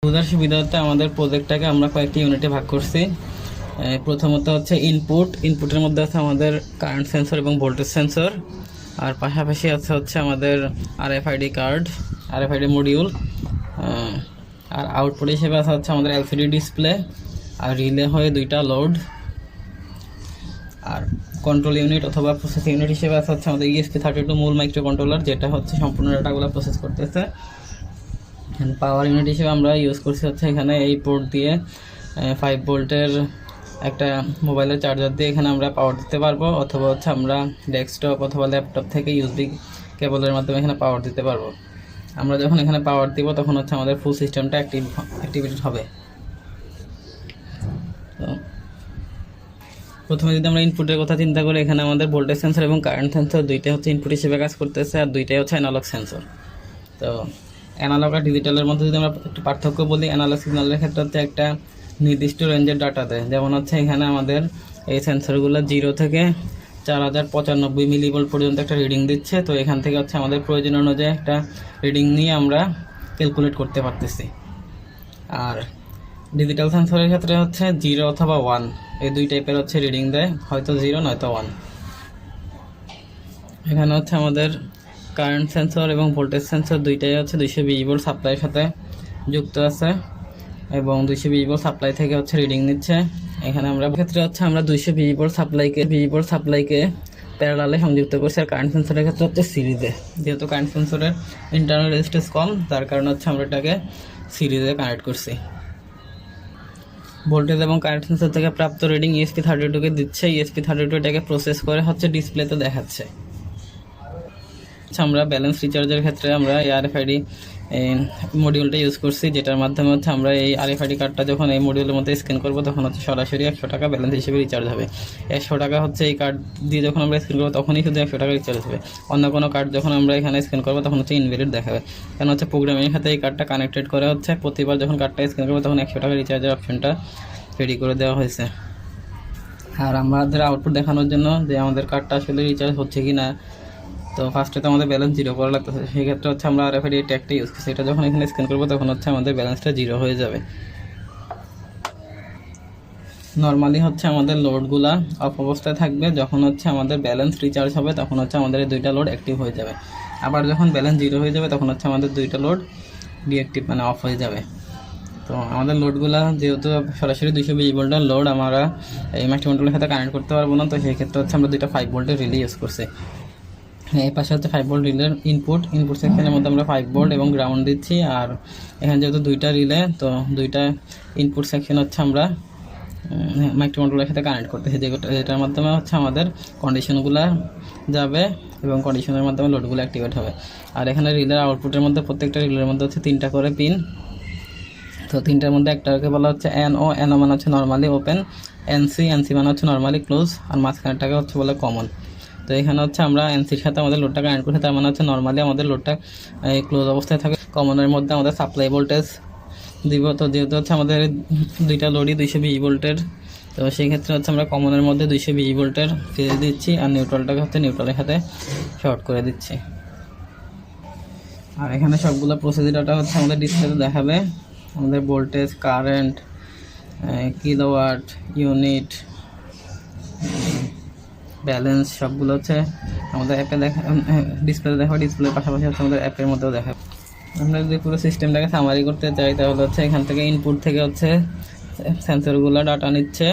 বোঝার সুবিধার্থে আমাদের প্রজেক্টটাকে আমরা কয়েকটি ইউনিটে ভাগ করছি। প্রথমত হচ্ছে ইনপুটের মধ্যে আছে আমাদের কারেন্ট সেন্সর এবং ভোল্টেজ সেন্সর, আর পাশাপাশি হচ্ছে আমাদের আরএফআইডি মডিউল, আর আউটপুট হিসেবে আছে হচ্ছে আমাদের এলসিডি ডিসপ্লে, আর রিলে হয়ে দুইটা লোড, আর কন্ট্রোল ইউনিট অথবা প্রসেসিং ইউনিট হিসেবে আছে হচ্ছে আমাদের ESP32 মূল মাইক্রো কন্ট্রোলার, যেটা হচ্ছে সম্পূর্ণ ডাটাগুলো প্রসেস করতেছে। পাওয়ার ইউনিট হিসেবে আমরা ইউজ করছি হচ্ছে এখানে এই পোর্ট দিয়ে 5 ভোল্টের একটা মোবাইলের চার্জার দিয়ে এখানে আমরা পাওয়ার দিতে পারবো, অথবা হচ্ছে আমরা ডেস্কটপ অথবা ল্যাপটপ থেকে ইউএসবি কেবলের মাধ্যমে এখানে পাওয়ার দিতে পারবো। আমরা যখন এখানে পাওয়ার দিব তখন হচ্ছে আমাদের ফুল সিস্টেমটা অ্যাক্টিভেটেড হবে। তো প্রথমে যদি আমরা ইনপুটের কথা চিন্তা করি, এখানে আমাদের ভোল্টেজ সেন্সর এবং কারেন্ট সেন্সর দুইটাই হচ্ছে ইনপুট হিসেবে কাজ করতেছে, আর দুইটাই হচ্ছে অ্যানালগ সেন্সর। তো অ্যানালগ আর ডিজিটালের মধ্যে যদি আমরা একটু পার্থক্য বলি, অ্যানালগ সিগন্যালের ক্ষেত্রে হচ্ছে একটা নির্দিষ্ট রেঞ্জের ডাটা দেয়। যেমন হচ্ছে এখানে আমাদের এই সেন্সরগুলো 0 থেকে 4095 মিলিভোল্ট পর্যন্ত একটা রিডিং দিচ্ছে। তো এখান থেকে হচ্ছে আমাদের প্রয়োজন অনুযায়ী একটা রিডিং নিয়ে আমরা ক্যালকুলেট করতে পারতেছি। আর ডিজিটাল সেন্সরের ক্ষেত্রে হচ্ছে 0 অথবা 1 এই দুই টাইপের হচ্ছে রিডিং দেয়, হয়তো 0 নয়তো 1। এখানে হচ্ছে আমাদের কারেন্ট সেন্সর এবং ভোল্টেজ সেন্সর দুইটাই হচ্ছে 220 ভোল্ট সাপ্লাইয়ের সাথে যুক্ত আছে, এবং 220 ভোল্ট সাপ্লাই থেকে হচ্ছে রিডিং নিচ্ছে। এখানে আমরা ক্ষেত্রে হচ্ছে আমরা 220 ভোল্ট সাপ্লাইকে প্যারালালে সংযুক্ত করছি, আর কারেন্ট সেন্সরের ক্ষেত্রে হচ্ছে সিরিজে। যেহেতু কারেন্ট সেন্সরের ইন্টারনাল রেজিস্ট্যান্স কম, তার কারণে হচ্ছে আমরা এটাকে সিরিজে কানেক্ট করছি। ভোল্টেজ এবং কারেন্ট সেন্সর থেকে প্রাপ্ত রিডিং ESP32 দিচ্ছে। ESP32 এটাকে প্রসেস করে হচ্ছে ডিসপ্লেতে দেখাচ্ছে। আমরা ব্যালেন্স রিচার্জের ক্ষেত্রে আমরা এই RFID মডিউলটা ইউজ করছি, যেটার মাধ্যমে হচ্ছে আমরা এই RFID কার্ডটা যখন এই মডিউলের মধ্যে স্ক্যান করব তখন হচ্ছে সরাসরি 100 টাকা ব্যালেন্স হিসেবে রিচার্জ হবে। 100 টাকা হচ্ছে এই কার্ড দিয়ে যখন আমরা স্ক্যান করবো তখনই শুধু 100 টাকা রিচার্জ হবে। অন্য কোনো কার্ড যখন আমরা এখানে স্ক্যান করবো তখন হচ্ছে ইনভ্যালিড দেখাবে, কারণ হচ্ছে প্রোগ্রামিংয়ের সাথে এই কার্ডটা কানেক্টেড করে হচ্ছে প্রতিবার যখন কার্ডটা স্ক্যান করবো তখন 100 টাকা রিচার্জের অপশনটা রেডি করে দেওয়া হয়েছে। আর আমাদের আউটপুট দেখানোর জন্য যে আমাদের কার্ডটা আসলে রিচার্জ হচ্ছে কি না, তো ফার্স্টে তো আমাদের ব্যালেন্স 0 করা লাগতেছে। সেক্ষেত্রে হচ্ছে আমরা RFID ট্যাগটা ইউজ করছি। এটা যখন এখানে স্ক্যান করবো তখন হচ্ছে আমাদের ব্যালেন্সটা 0 হয়ে যাবে। নর্মালি হচ্ছে আমাদের লোডগুলা অফ অবস্থায় থাকবে, যখন হচ্ছে আমাদের ব্যালেন্স রিচার্জ হবে তখন হচ্ছে আমাদের এই দুইটা লোড অ্যাক্টিভ হয়ে যাবে। আবার যখন ব্যালেন্স 0 হয়ে যাবে তখন হচ্ছে আমাদের দুইটা লোড ডিঅ্যাক্টিভ মানে অফ হয়ে যাবে। তো আমাদের লোডগুলা যেহেতু সরাসরি 220 ভোল্টের লোড আমরা এই মাইক্রোকন্ট্রোলারের সাথে কানেক্ট করতে পারবো না, তো সেই ক্ষেত্রে হচ্ছে আমরা দুইটা 5 ভোল্টের রিলে ইউজ করছি। এই পাশে হচ্ছে 5 ভোল্ট রিলের ইনপুট সেকশনের মধ্যে আমরা 5 ভোল্ট এবং গ্রাউন্ড দিচ্ছি। আর এখানে যেহেতু দুইটা রিলে, তো দুইটা ইনপুট সেকশন হচ্ছে আমরা মাইক্রোকন্ট্রোলারের সাথে কানেক্ট করতেছি, যেটার মাধ্যমে হচ্ছে আমাদের কন্ডিশনগুলো যাবে এবং কন্ডিশনের মাধ্যমে লোডগুলো অ্যাক্টিভেট হবে। আর এখানে রিলের আউটপুটের মধ্যে প্রত্যেকটা রিলের মধ্যে হচ্ছে 3টা করে পিন। তো 3টার মধ্যে একটাকে বলা হচ্ছে NO মানে হচ্ছে নর্মালি ওপেন, NC মানে হচ্ছে নর্মালি ক্লোজ, আর মাঝখানেরটাকে হচ্ছে বলে কমন। তো এখানে হচ্ছে আমরা NCর সাথে আমাদের লোডটা কানেক্ট করছি, তার মানে হচ্ছে নর্মালি আমাদের লোডটা ক্লোজ অবস্থায় থাকে। কমনের মধ্যে আমাদের সাপ্লাই ভোল্টেজ দিব। তো যেহেতু হচ্ছে আমাদের দুইটা লোডই 220 ভোল্টের, তো সেই ক্ষেত্রে হচ্ছে আমরা কমনের মধ্যে 220 ভোল্টের ফেজ দিচ্ছি, আর নিউট্রালটাকে হচ্ছে নিউট্রালের সাথে শর্ট করে দিচ্ছি। আর এখানে সবগুলো প্রসেসর ডাটা হচ্ছে আমাদের ডিসপ্লেতে দেখাবে। আমাদের voltage, current, kilowatt, unit, balance সবগুলো হচ্ছে আমাদের অ্যাপে ডিসপ্লেতে দেখাবে। ডিসপ্লের পাশাপাশি হচ্ছে আমাদের অ্যাপের মধ্যেও দেখাবে। আমরা যদি পুরো সিস্টেমটাকে সামারি করতে চাই তাহলে হচ্ছে এখান থেকে ইনপুট থেকে হচ্ছে সেন্সরগুলো ডাটা নিচ্ছে।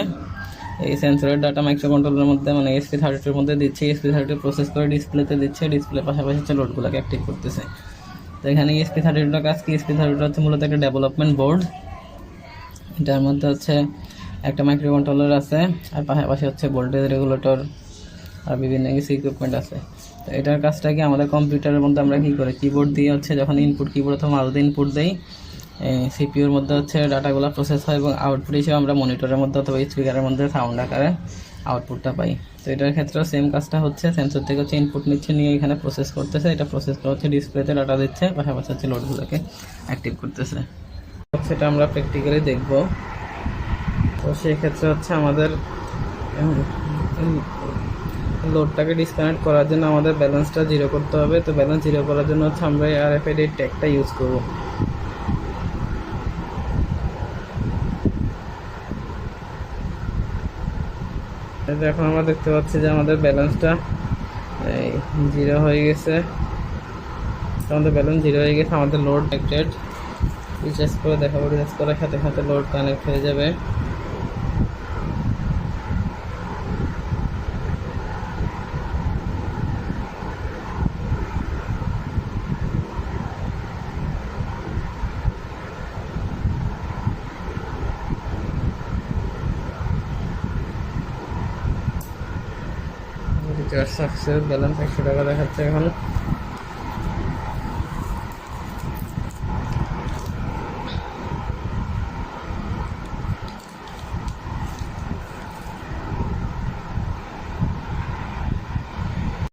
এই সেন্সরের ডাটা মাইক্রোকন্ট্রোলারের মধ্যে মানে ESP32 মধ্যে দিচ্ছে। ESP32 প্রসেস করে ডিসপ্লেতে দিচ্ছে। ডিসপ্লের পাশাপাশি হচ্ছে লোডগুলোকে অ্যাক্টিভ করতেছে। তো এখানে ESP32 কাজ কি, ESP32 হচ্ছে মূলত একটা ডেভেলপমেন্ট বোর্ড। এটার মধ্যে হচ্ছে একটা মাইক্রোকন্ট্রোলার আছে, আর পাশাপাশি হচ্ছে ভোল্টেজ রেগুলেটর আর বিভিন্ন কিছু ইকুইপমেন্ট আছে। তো এটার কাজটা কি, আমাদের কম্পিউটারের মধ্যে আমরা কী করি, কিবোর্ড দিয়ে হচ্ছে যখন ইনপুট কিবোর্ড অথবা মাউস দিয়ে ইনপুট দেই, সিপিইউর মধ্যে হচ্ছে ডাটাগুলো প্রসেস হয় এবং আউটপুট হিসেবে আমরা মনিটরের মধ্যে অথবা স্পিকারের মধ্যে সাউন্ড আকারে আউটপুটটা পাই। তো এটার ক্ষেত্রেও সেম কাজটা হচ্ছে, সেন্সর থেকে হচ্ছে ইনপুট নিচ্ছে, নিয়ে এখানে প্রসেস করতেছে। এটা প্রসেস করে হচ্ছে ডিসপ্লেতে ডাটা দিচ্ছে, পাশাপাশি হচ্ছে লোডগুলোকে অ্যাক্টিভ করতেছে। সেটা আমরা প্র্যাকটিক্যালি দেখব। তো সেক্ষেত্রে হচ্ছে আমাদের লোডটাকে ডিসকানেক্ট করার জন্য আমাদের ব্যালেন্সটা 0 করতে হবে। তো ব্যালেন্স 0 করার জন্য হচ্ছে আমরা এই RFID ট্যাগটা ইউজ করব। এখন আমরা দেখতে পাচ্ছি যে আমাদের ব্যালেন্সটা এই 0 হয়ে গেছে। আমাদের ব্যালেন্স 0 হয়ে গেছে, আমাদের লোড কানেক্টেড। রিচার্জ করে দেখাবো, রিচার্জ করার সাথে সাথে লোড কানেক্ট হয়ে যাবে। রিচার্জ সাকসেস, ব্যালেন্স 100 টাকা দেখাচ্ছে এখন।